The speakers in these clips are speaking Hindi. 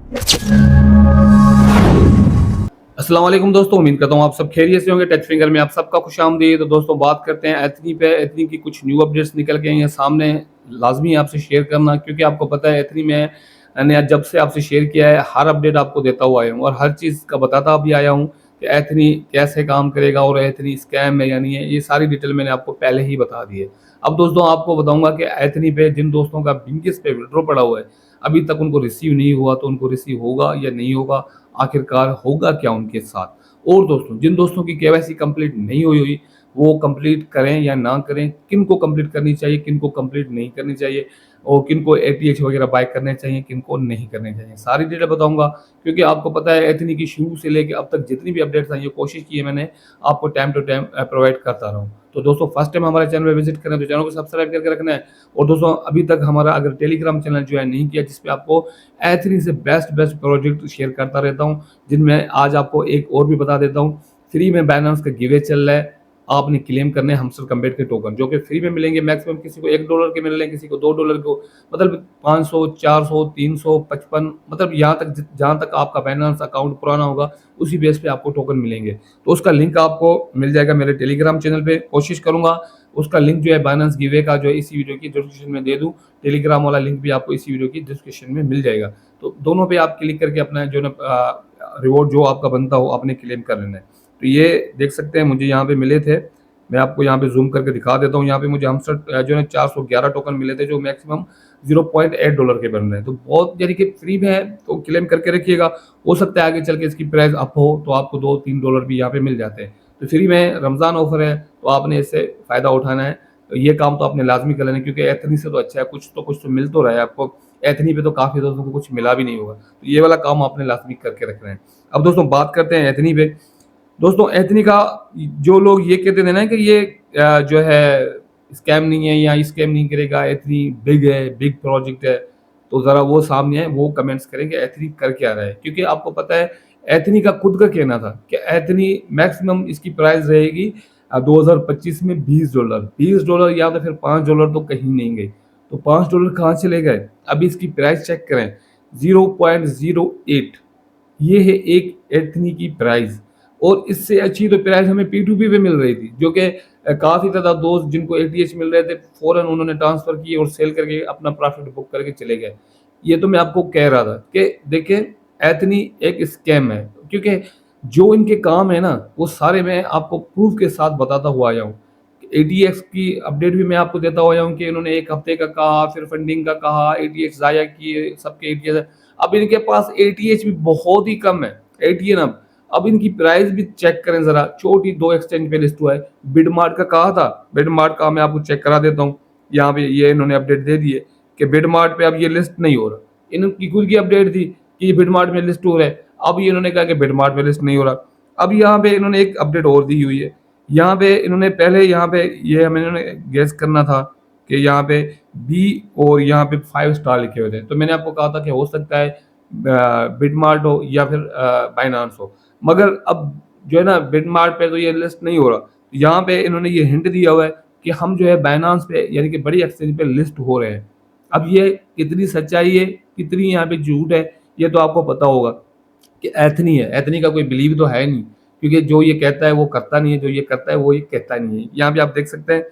अस्सलाम वालेकुम दोस्तों, उम्मीद करता हूँ आप सब खैरियत से होंगे। टच फिंगर में आप सबका खुशामदीद। तो दोस्तों बात करते हैं एथनी पे। एथनी की कुछ न्यू अपडेट्स निकल के आई हैं सामने, लाजमी आपसे शेयर करना, क्योंकि आपको पता है एथनी में मैंने जब से आपसे शेयर किया है हर अपडेट आपको देता हुआ आया हूँ और हर चीज़ का बताता भी आया हूँ कि एथनी कैसे काम करेगा और एथनी स्कैम है या नहीं है। ये सारी डिटेल मैंने आपको पहले ही बता दी है। अब दोस्तों आपको बताऊंगा कि एथनी पे जिन दोस्तों का बिंकिस पे विड्रॉ पड़ा हुआ है, अभी तक उनको रिसीव नहीं हुआ, तो उनको रिसीव होगा या नहीं होगा, आखिरकार होगा क्या उनके साथ। और दोस्तों जिन दोस्तों की केवाईसी कंप्लीट नहीं हुई हुई, वो कंप्लीट करें या ना करें, किन को कंप्लीट करनी चाहिए, किन को कंप्लीट नहीं करनी चाहिए, और किन को एटीएच वगैरह बाय करने चाहिए, किन को नहीं करने चाहिए, सारी डिटेल बताऊंगा। क्योंकि आपको पता है एथनी की शुरू से लेकर अब तक जितनी भी अपडेट्स आई है, कोशिश की है मैंने आपको टाइम टू टाइम प्रोवाइड करता रहूँ। तो दोस्तों फर्स्ट टाइम हमारे चैनल पर विजिट करें तो चैनल को सब्सक्राइब करके रखना है। और दोस्तों अभी तक हमारा अगर टेलीग्राम चैनल ज्वाइन नहीं किया, जिसपे आपको एथनी से बेस्ट बेस्ट प्रोजेक्ट शेयर करता रहता हूँ, जिनमें आज आपको एक और भी बता देता हूँ, फ्री में बाइनेंस का गिवे चल रहा है। आपने क्लेम करने हैं हमस्टर कम्बेट के टोकन, जो कि फ्री में मिलेंगे। मैक्सिमम किसी को $1 के मिल रहे हैं, किसी को $2 को, मतलब 500, 400, 300, 55, मतलब यहाँ तक जहाँ तक आपका बाइनेंस अकाउंट पुराना होगा उसी बेस पे आपको टोकन मिलेंगे। तो उसका लिंक आपको मिल जाएगा मेरे टेलीग्राम चैनल पे। कोशिश करूंगा उसका लिंक जो है बाइनेंस गिवे का, जो है इसी वीडियो की डिस्क्रिप्शन में दे दूं। टेलीग्राम वाला लिंक भी आपको इसी वीडियो की डिस्क्रिप्शन में मिल जाएगा। तो दोनों पे आप क्लिक करके अपना जो ना रिवॉर्ड जो आपका बनता हो आपने क्लेम कर लेना है। तो ये देख सकते हैं मुझे यहाँ पे मिले थे। मैं आपको यहाँ पे जूम करके दिखा देता हूँ। यहाँ पे मुझे हमस्टर जो है 411 टोकन मिले थे, जो मैक्सिमम $0.8 के बन रहे हैं। तो बहुत यानी कि फ्री में है, तो क्लेम करके रखिएगा। हो सकता है आगे चल के इसकी प्राइस अप हो तो आपको $2-3 भी यहाँ पे मिल जाते हैं। तो फ्री में रमज़ान ऑफर है, तो आपने इससे फ़ायदा उठाना है। तो ये काम तो आपने लाजमी कर लेना है, क्योंकि एथनी से तो अच्छा है, कुछ तो मिल तो रहा है आपको। एथनी पे तो काफ़ी दोस्तों को कुछ मिला भी नहीं होगा, तो ये वाला काम आपने लाजमी करके रखना है। अब दोस्तों बात करते हैं एथनी पे। दोस्तों एथनी का जो लोग ये कहते थे ना कि ये जो है स्कैम नहीं है या स्कैम नहीं करेगा, एथनी बिग है, बिग प्रोजेक्ट है, तो ज़रा वो सामने आए, वो कमेंट्स करें कि एथनी कर क्या रहा है। क्योंकि आपको पता है एथनी का खुद का कहना था कि एथनी मैक्सिमम इसकी प्राइस रहेगी 2025 में $20, या तो फिर $5 तो कहीं नहीं गई। तो $5 कहाँ चले गए? अभी इसकी प्राइस चेक करें, 0.08, ये है एक एथनी की प्राइस। और इससे अच्छी तो प्राइस हमें P2P पे मिल रही थी, जो कि काफ़ी ज़्यादा दोस्त जिनको एटीएच मिल रहे थे, फ़ौरन उन्होंने ट्रांसफ़र किए और सेल करके अपना प्रॉफिट बुक करके चले गए। ये तो मैं आपको कह रहा था कि देखिए एथनी एक स्कैम है, क्योंकि जो इनके काम है ना वो सारे मैं आपको प्रूफ के साथ बताता हुआ आया हूँ। एटीएक्स की अपडेट भी मैं आपको देता हुआ आया हूँ कि इन्होंने 1 हफ्ते का कहा, फिर फंडिंग का कहा, एटीएक्स ज़ाया किए, सबके एटीएस। अब इनके पास एटीएच भी बहुत ही कम है, एटीएन। अब इनकी प्राइस भी चेक करें ज़रा, छोटी 2 एक्सचेंज पे लिस्ट हुआ है। बिडमार्ट का कहा था, बिडमार्ट का मैं आपको चेक करा देता हूँ। यहाँ पे ये इन्होंने अपडेट दे दी है कि बिडमार्ट पे अब ये लिस्ट नहीं हो रहा। इनकी खुद की अपडेट थी कि ये बिडमार्ट में लिस्ट हो रहा है, अब ये इन्होंने कहा कि बिडमार्ट में लिस्ट नहीं हो रहा। अब यहाँ पे इन्होंने एक अपडेट और दी हुई है। यहाँ पे इन्होंने पहले यहाँ पे ये हमें इन्होंने गेस करना था कि यहाँ पे बी और यहाँ पे 5 स्टार लिखे हुए थे, तो मैंने आपको कहा था कि हो सकता है बिडमार्ट हो या फिर बाइनांस हो। मगर अब जो है ना बिडमार्ट पे तो ये लिस्ट नहीं हो रहा। यहाँ पे इन्होंने ये हिंट दिया हुआ है कि हम जो है बाइनांस पे यानी कि बड़ी एक्सचेंज पे लिस्ट हो रहे हैं। अब ये कितनी सच्चाई है, कितनी यहाँ पे झूठ है, ये तो आपको पता होगा कि एथनी है। एथनी का कोई बिलीव तो है नहीं, क्योंकि जो ये कहता है वो करता नहीं है, जो ये करता है वो ये कहता नहीं है। यहाँ पे आप देख सकते हैं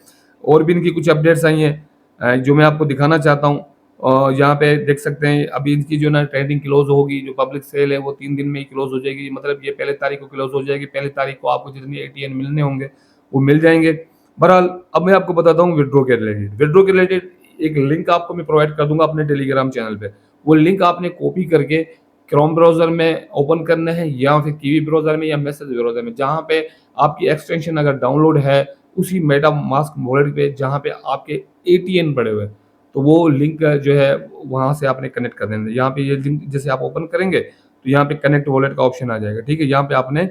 और भी इनकी कुछ अपडेट्स आई हैं जो मैं आपको दिखाना चाहता हूँ। और यहाँ पे देख सकते हैं अभी इनकी जो ना ट्रेडिंग क्लोज होगी, जो पब्लिक सेल है वो 3 दिन में ही क्लोज हो जाएगी। मतलब ये 1 तारीख को क्लोज हो जाएगी। 1 तारीख को आपको जितने एटीएन मिलने होंगे वो मिल जाएंगे। बहरहाल अब मैं आपको बताता हूँ विड्रॉ के रिलेटेड एक लिंक आपको मैं प्रोवाइड कर दूंगा अपने टेलीग्राम चैनल पे। वो लिंक आपने कॉपी करके क्रोम ब्राउज़र में ओपन करना है, या फिर कीवी ब्राउज़र में, या मैसेज ब्राउज़र में, जहाँ पे आपकी एक्सटेंशन अगर डाउनलोड है उसी मेटामास्क वॉलेट पे जहाँ पे आपके एटीएन पड़े हुए हैं, तो वो लिंक जो है वहाँ से आपने कनेक्ट कर देना है। यहाँ पे ये लिंक जैसे आप ओपन करेंगे तो यहाँ पे कनेक्ट वॉलेट का ऑप्शन आ जाएगा, ठीक है। यहाँ पे आपने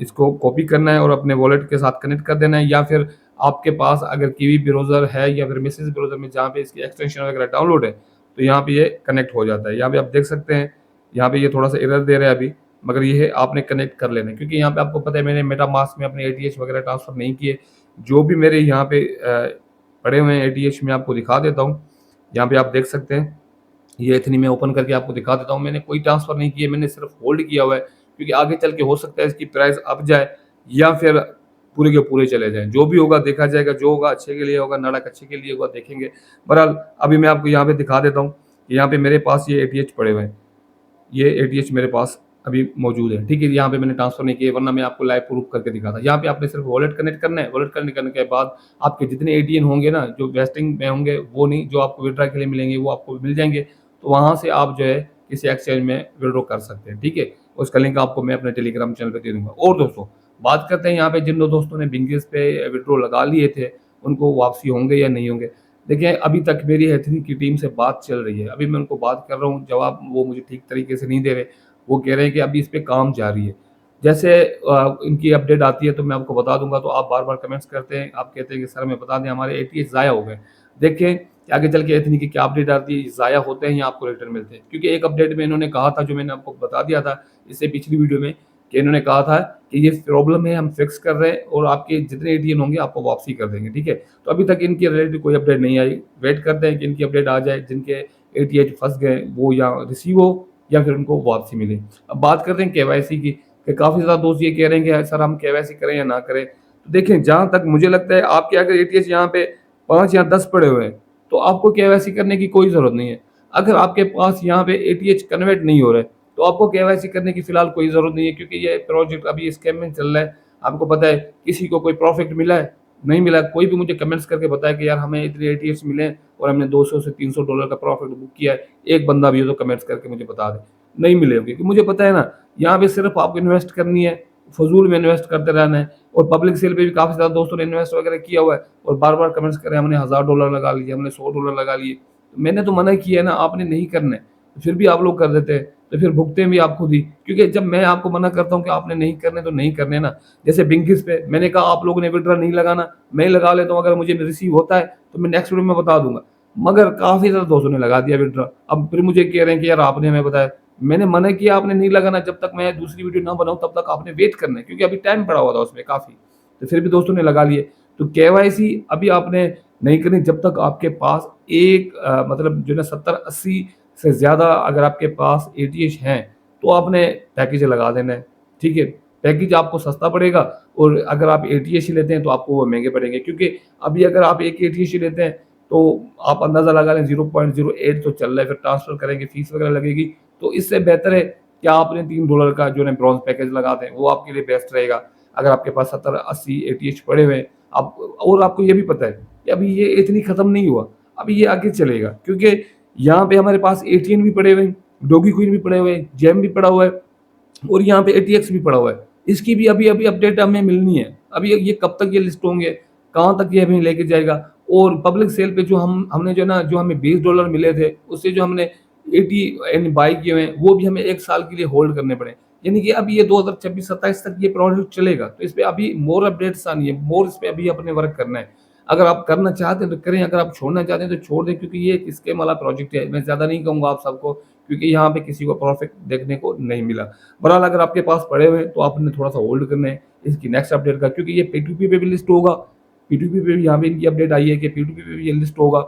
इसको कॉपी करना है और अपने वॉलेट के साथ कनेक्ट कर देना है, या फिर आपके पास अगर कीवी ब्राउज़र है या फिर मैसेज ब्राउज़र में जहाँ पे इसकी एक्सटेंशन वगैरह डाउनलोड है, तो यहाँ पे ये कनेक्ट हो जाता है। यहाँ पे आप देख सकते हैं, यहाँ पे ये थोड़ा सा एरर दे रहा है अभी, मगर ये है आपने कनेक्ट कर लेना है, क्योंकि यहाँ पे आपको पता है मैंने मेटामास्क में अपने एटीएच वगैरह ट्रांसफ़र नहीं किए। जो भी मेरे यहाँ पे पड़े हुए हैं एटीएच, मैं आपको दिखा देता हूँ। यहाँ पे आप देख सकते हैं ये एथनी मैं ओपन करके आपको दिखा देता हूँ। मैंने कोई ट्रांसफ़र नहीं किए, मैंने सिर्फ़ होल्ड किया हुआ है, क्योंकि आगे चल के हो सकता है इसकी प्राइस अप जाए या फिर पूरे के पूरे चले जाएँ। जो भी होगा देखा जाएगा, जो होगा अच्छे के लिए होगा, नाड़क अच्छे के लिए होगा, देखेंगे। बहरहाल अभी मैं आपको यहाँ पे दिखा देता हूँ, यहाँ पे मेरे पास ये एटीएच पड़े हुए हैं। ये एटीएच मेरे पास अभी मौजूद है, ठीक है? यहाँ पे मैंने ट्रांसफ़र नहीं किए, वरना मैं आपको लाइव प्रूफ़ करके दिखाता। यहाँ पे आपने सिर्फ़ वॉलेट कनेक्ट करना है, वॉलेट कनेक्ट करने के बाद आपके जितने एटीएन होंगे ना, जो वेस्टिंग में होंगे वो नहीं, जो आपको विथड्रॉ के लिए मिलेंगे वो आपको मिल जाएँगे। तो वहाँ से आप जो है किसी एक्सचेंज में विथड्रॉ कर सकते हैं, ठीक है? उसका लिंक आपको मैं अपने टेलीग्राम चैनल पे दे दूँगा। और दोस्तों, बात करते हैं यहाँ पे जिन 2 दोस्तों ने बिंगेस पे विथड्रॉ लगा लिए थे, उनको वापसी होंगे या नहीं होंगे? देखिए, अभी तक मेरी एथनी की टीम से बात चल रही है। अभी मैं उनको बात कर रहा हूँ, जवाब वो मुझे ठीक तरीके से नहीं दे रहे। वो कह रहे हैं कि अभी इस पे काम जारी है। जैसे इनकी अपडेट आती है तो मैं आपको बता दूँगा, तो आप बार-बार कमेंट्स करते हैं। आप कहते हैं कि सर हमें बता दें, हमारे एटीएच ज़ाया हो गए। देखें कि आगे चल के एथनी की क्या अपडेट आती है, ज़ाया होते हैं या आपको रिटर्न मिलते हैं। क्योंकि एक अपडेट में इन्होंने कहा था, जो मैंने आपको बता दिया था इससे पिछली वीडियो में, कि इन्होंने कहा था कि ये प्रॉब्लम है, हम फिक्स कर रहे हैं और आपके जितने एटीएन होंगे आपको वापसी कर देंगे, ठीक है? तो अभी तक इनके रिलेटेड कोई अपडेट नहीं आई। वेट करते हैं कि इनकी अपडेट आ जाए, जिनके एटीएच फँस गए वो या रिसीव हो या फिर उनको वापसी मिले। अब बात करते हैं केवाईसी की, कि काफ़ी ज़्यादा दोस्त ये कह रहे हैं कि सर हम केवाईसी करें या ना करें। तो देखें, जहाँ तक मुझे लगता है, आपके अगर एटीएच यहाँ पे 5 या 10 पड़े हुए हैं, तो आपको केवाईसी करने की कोई ज़रूरत नहीं है। अगर आपके पास यहाँ पे एटीएच कन्वर्ट नहीं हो रहे, तो आपको केवाईसी करने की फ़िलहाल कोई ज़रूरत नहीं है, क्योंकि ये प्रोजेक्ट अभी स्कैम में चल रहा है। आपको पता है, किसी को कोई प्रॉफ़िट मिला है, नहीं मिला। कोई भी मुझे कमेंट्स करके बताए कि यार हमें इतने एटीएच मिले हैं और हमने 200 से $300 का प्रॉफ़िट बुक किया है। एक बंदा भी हो तो कमेंट्स करके मुझे बता दे। नहीं मिले होंगे, क्योंकि मुझे पता है ना, यहाँ पे सिर्फ़ आपको इन्वेस्ट करनी है, फ़ुज़ूल में इन्वेस्ट करते रहना है। और पब्लिक सेल पे भी काफ़ी ज़्यादा दोस्तों ने इन्वेस्ट वगैरह किया हुआ है और बार-बार कमेंट्स कर रहे हैं, हमने $1000 लगा लिए, हमने $100 लगा लिए। तो मैंने तो मना किया है ना, आपने नहीं करना है, फिर भी आप लोग कर देते हैं, तो फिर भुगते भी आप खुद ही। क्योंकि जब मैं आपको मना करता हूँ कि आपने नहीं करने, तो नहीं करने ना। जैसे बिंकिस पे मैंने कहा आप लोगों ने विथड्रॉ नहीं लगाना, मैं ही लगा लेता हूँ, अगर मुझे रिसीव होता है तो मैं नेक्स्ट वीडियो में बता दूँगा। मगर काफ़ी ज़्यादा दोस्तों ने लगा दिया विथड्रॉ। अब फिर मुझे कह रहे हैं कि यार आपने हमें बताया। मैंने मना किया, आपने नहीं लगाना, जब तक मैं दूसरी वीडियो ना बनाऊँ तब तक आपने वेट करना है, क्योंकि अभी टाइम पड़ा हुआ था उसमें काफ़ी। तो फिर भी दोस्तों ने लगा लिए। तो केवाईसी अभी आपने नहीं करनी जब तक आपके पास एक मतलब जो है ना 70-80 से ज़्यादा अगर आपके पास एटीएच हैं, तो आपने पैकेज लगा देना है, ठीक है? पैकेज आपको सस्ता पड़ेगा और अगर आप एटीएच ही लेते हैं तो आपको वो महँगे पड़ेंगे, क्योंकि अभी अगर आप एक एटीएच ही लेते हैं तो आप अंदाज़ा लगा लें 0.08 तो चल रहा है, फिर ट्रांसफ़र करेंगे, फीस वगैरह लगेगी। तो इससे बेहतर है कि आपने $3 का जो है ब्रॉन्ज़ पैकेज लगा दें, वो आपके लिए बेस्ट रहेगा। अगर आपके पास 70-80 एटीएच पड़े हुए हैं, आप और आपको ये भी पता है कि अभी ये इतनी ख़त्म नहीं हुआ, अभी ये आगे चलेगा, क्योंकि यहाँ पे हमारे पास एटीएन भी पड़े हुए हैं, डोगी कॉइन भी पड़े हुए हैं, जेम भी पड़ा हुआ है और यहाँ पे एटीएक्स भी पड़ा हुआ है। इसकी भी अभी-अभी अपडेट हमें मिलनी है। अभी ये कब तक ये लिस्ट होंगे, कहाँ तक ये हमें लेके जाएगा। और पब्लिक सेल पे जो हमने जो है ना, जो हमें $20 मिले थे, उससे जो हमने 80 यानी बाय किए हुए हैं, वो भी हमें 1 साल के लिए होल्ड करने पड़े। यानी कि अभी ये 2026-27 तक ये प्रोजेक्ट चलेगा। तो इस पे अभी मोर अपडेट्स आनी है, मोर इस पे अभी अपने वर्क करना है। अगर आप करना चाहते हैं तो करें, अगर आप छोड़ना चाहते हैं तो छोड़ दें, क्योंकि ये एक स्कैम वाला प्रोजेक्ट है। मैं ज़्यादा नहीं कहूँगा आप सबको, क्योंकि यहाँ पे किसी को प्रॉफ़िट देखने को नहीं मिला। बहरहाल अगर आपके पास पड़े हुए हैं तो आपने थोड़ा-सा होल्ड करना है इसकी नेक्स्ट अपडेट का, क्योंकि ये P2P पे भी लिस्ट होगा। P2P पे भी यहाँ पे इनकी अपडेट आई है कि P2P पे भी ये लिस्ट होगा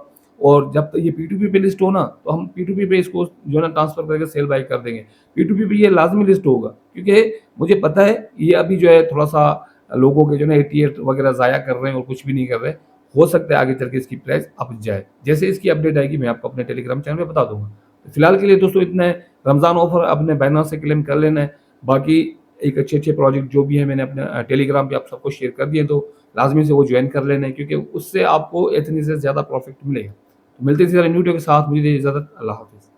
और जब तक ये P2P पे लिस्ट हो ना, तो हम P2P पे इसको जो है ना ट्रांसफ़र करके सेल बाय कर देंगे। P2P पे ये लाज़मी लिस्ट होगा, क्योंकि मुझे पता है ये अभी जो है थोड़ा-सा लोगों के जो है ना एटीएच वगैरह ज़ाया कर रहे हैं और कुछ भी नहीं कर रहे। हो सकता है आगे चल के इसकी प्राइस अप जाए। जैसे इसकी अपडेट आएगी मैं आपको अपने टेलीग्राम चैनल पे बता दूँगा। तो फिलहाल के लिए दोस्तों इतना है। रमज़ान ऑफ़र अपने बाइनांस से क्लेम कर लेना है। बाकी एक अच्छे-अच्छे प्रोजेक्ट जो भी हैं मैंने अपने टेलीग्राम पे आप सबको शेयर कर दिए, तो लाज़मी से वो जॉइन कर लेना है, क्योंकि उससे आपको इतनी से ज़्यादा प्रॉफ़िट मिलेगा। तो मिलते हैं किसी तरह न्यू वीडियो के साथ, मुझे दीजिए इजाज़त। अल्लाह हाफ़िज़।